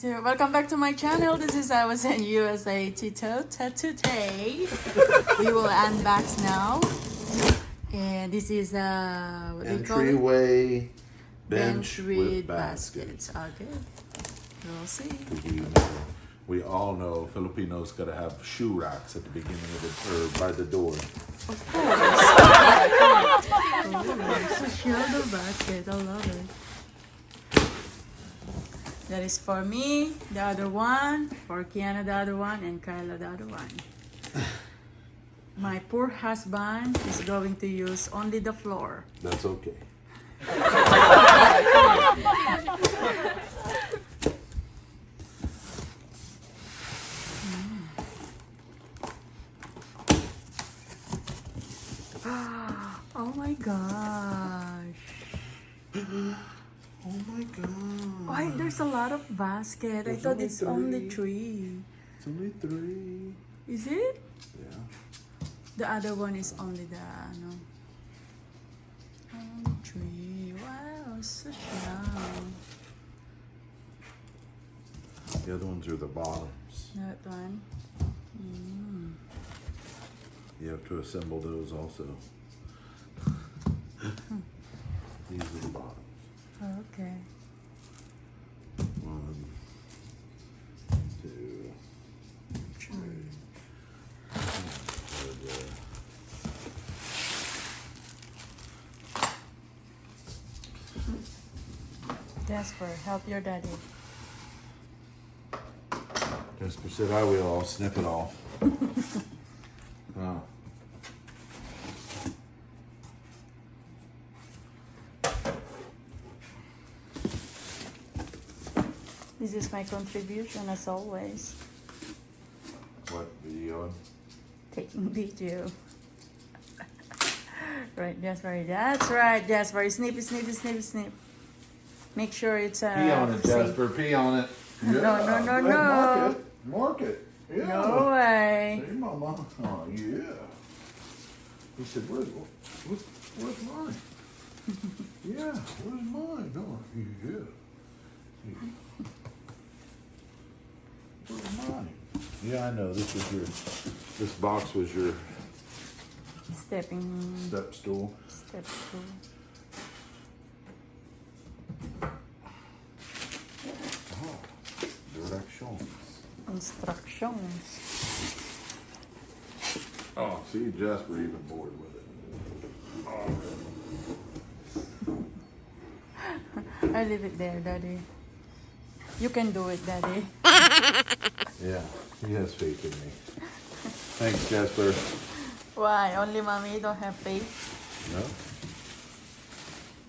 Welcome back to my channel. This is I was in USA Tito. Today we will unbox now, and this is what do you call it? Entryway Bench with baskets. Okay, we'll see. We all know Filipinos gotta have shoe racks at the beginning of the or by the door. Of course. Oh, so share the basket. I love it. That is for me, the other one, for Kiana, the other one, and Kyla, the other one. My poor husband is going to use only the floor. That's okay. Oh my gosh. Oh my god. Why there's a lot of basket? I There's thought only it's only three. 3. It's only 3. Is it? Yeah. The other one is only the only 3. Wow, so young. The other ones are the bottoms. That one. You have to assemble those also. These are the bottoms. Okay. 1, 2, 3. Jasper, help your daddy. Jasper said I will. I'll sniff it all. Oh. This is my contribution as always. What video? Taking video. Right, Jasper. That's right, Jasper. Snip, snip, snip, snip. Make sure it's Pee on it, safe. Jasper. Pee on it. No, no, no, Go ahead, no. Mark it. Yeah. No way. Hey, Mama. Oh, yeah. He said, where's mine? Yeah, where's mine? Oh, yeah. Where's mine? Yeah, I know. This box was your Stepping step stool. step stool. Oh, directions. Instructions. Oh, see, Jasper even bored with it. I leave it there, Daddy. You can do it, Daddy. Yeah, he has faith in me. Thanks, Jasper. Why? Only Mommy don't have faith? No,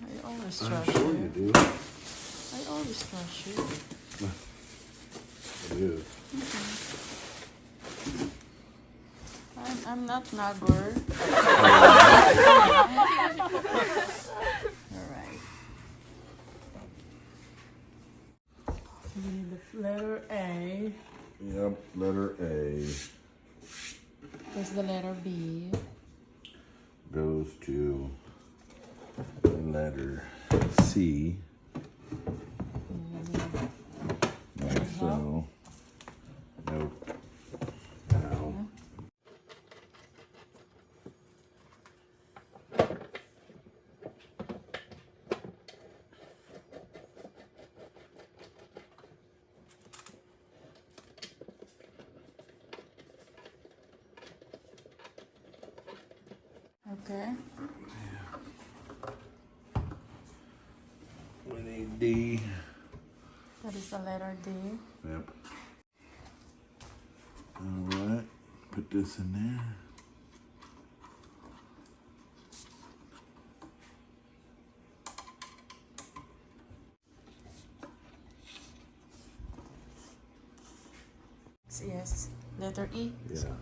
I always I'm trust sure you. you do. I always trust you. It is. I'm not Nagor. Alright. You need the letter A. Yep, letter A Where's the letter B? goes to letter C. Like so. Nope. Now. Okay. We need D. That is the letter D. Yep. Alright, put this in there. Yes. Letter E. Yeah.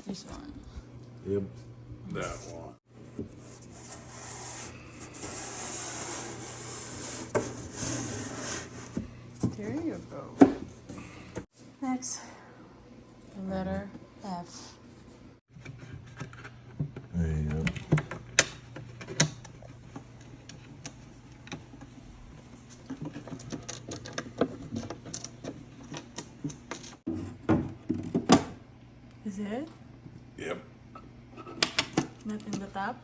This one. Yep. That one. There you go. Next, letter F. Yep. is it? Yep. Not in the top?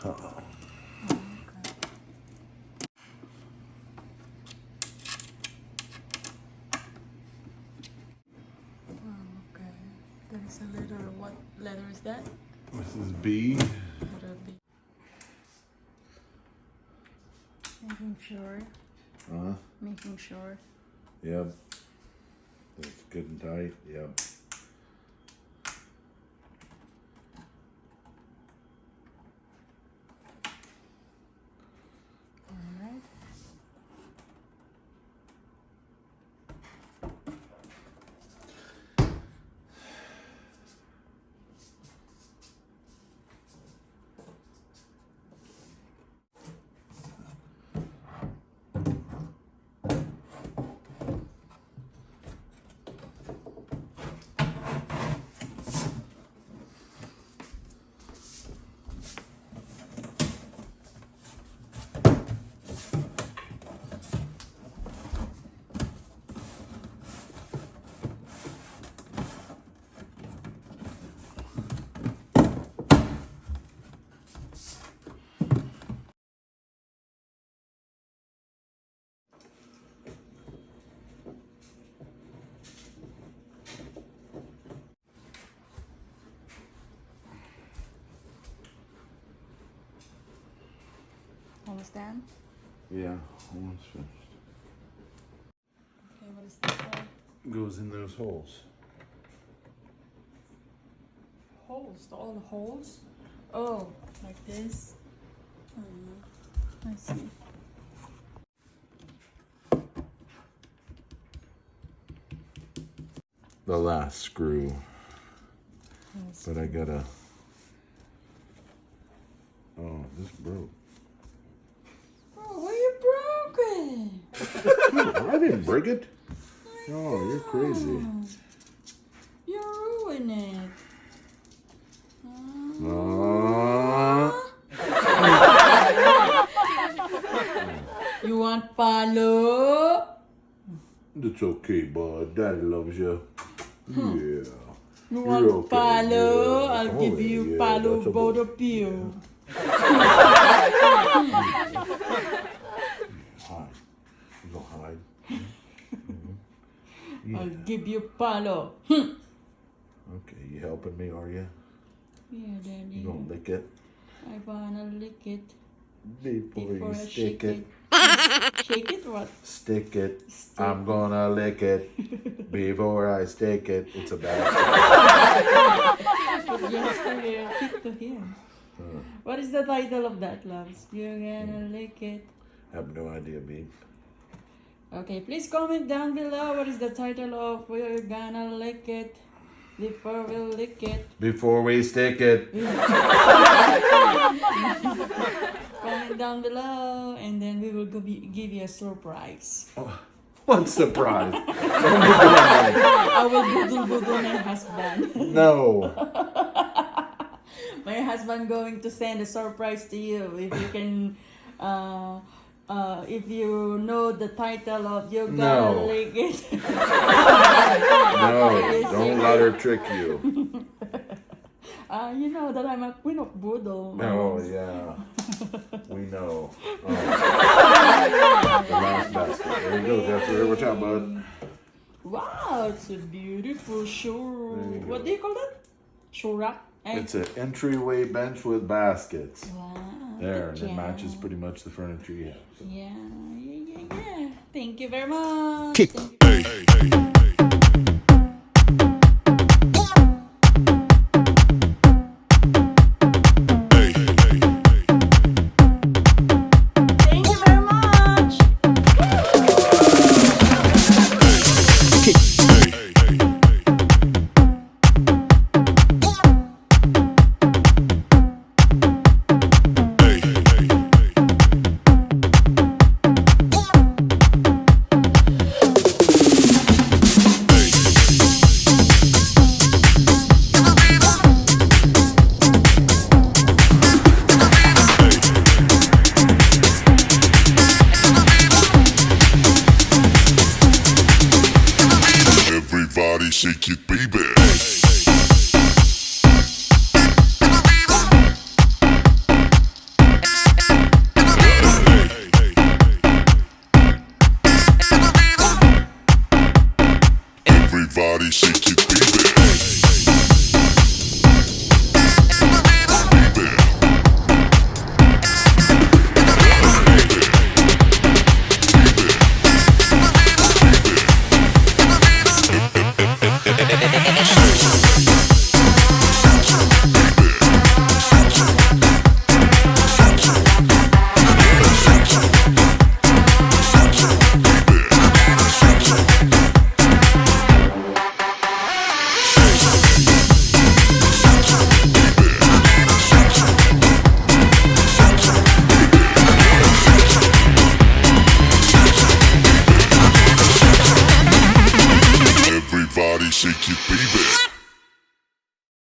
Uh-uh. Oh, okay. Oh, okay. There is a letter. What letter is that? This is B. Letter B. Making sure. Making sure. Yep. That's good and tight. Yep. Alright. Almost done? Yeah, almost finished. Okay, what is this for? Goes in those holes. Holes, all the holes? Oh, like this? I see. The last screw, Yes. but I gotta. Oh, this broke. Oh, why you broke it? I didn't break it. Oh, you're crazy. You ruined it. You want palo? It's okay, bud. Daddy loves you. Yeah. You You're want okay, palo? yeah. I'll Oh, give you yeah, palo, that's a both boy. of you. Hide. You gonna hide? I'll give you palo. Okay, you helping me, are you? Yeah, Daddy. You gonna lick it I wanna lick it before before you I stick shake it? it. Shake it what? Stick it. Stick I'm gonna lick it before I stick it. It's a bad. But yes, to here. Keep to here. What is the title of that, loves? You're gonna lick it. I have no idea, babe. Okay, please comment down below what is the title of We're Gonna Lick It Before We Lick It. Before we stick it. Comment down below and then we will give you a surprise. Oh, what surprise? Don't be doing that. I will budul my husband. No. My husband going to send a surprise to you if you can if you know the title of You're Gonna No. Lick It. No, don't let her trick you. You know that I'm a queen of budol. Oh, yeah. We know. Oh. The last basket. There you go, Jeffrey. Watch out, bud. Wow, it's a beautiful show. There you go. What do you call that? Show rack? It's an entryway bench with baskets. Wow. There, and good it matches job. pretty much the furniture you have. Yeah. Thank you very much. Kick. Thank you. Thank you very much. Everybody shake it, baby. Everybody shake it, baby. Everybody shake it, baby.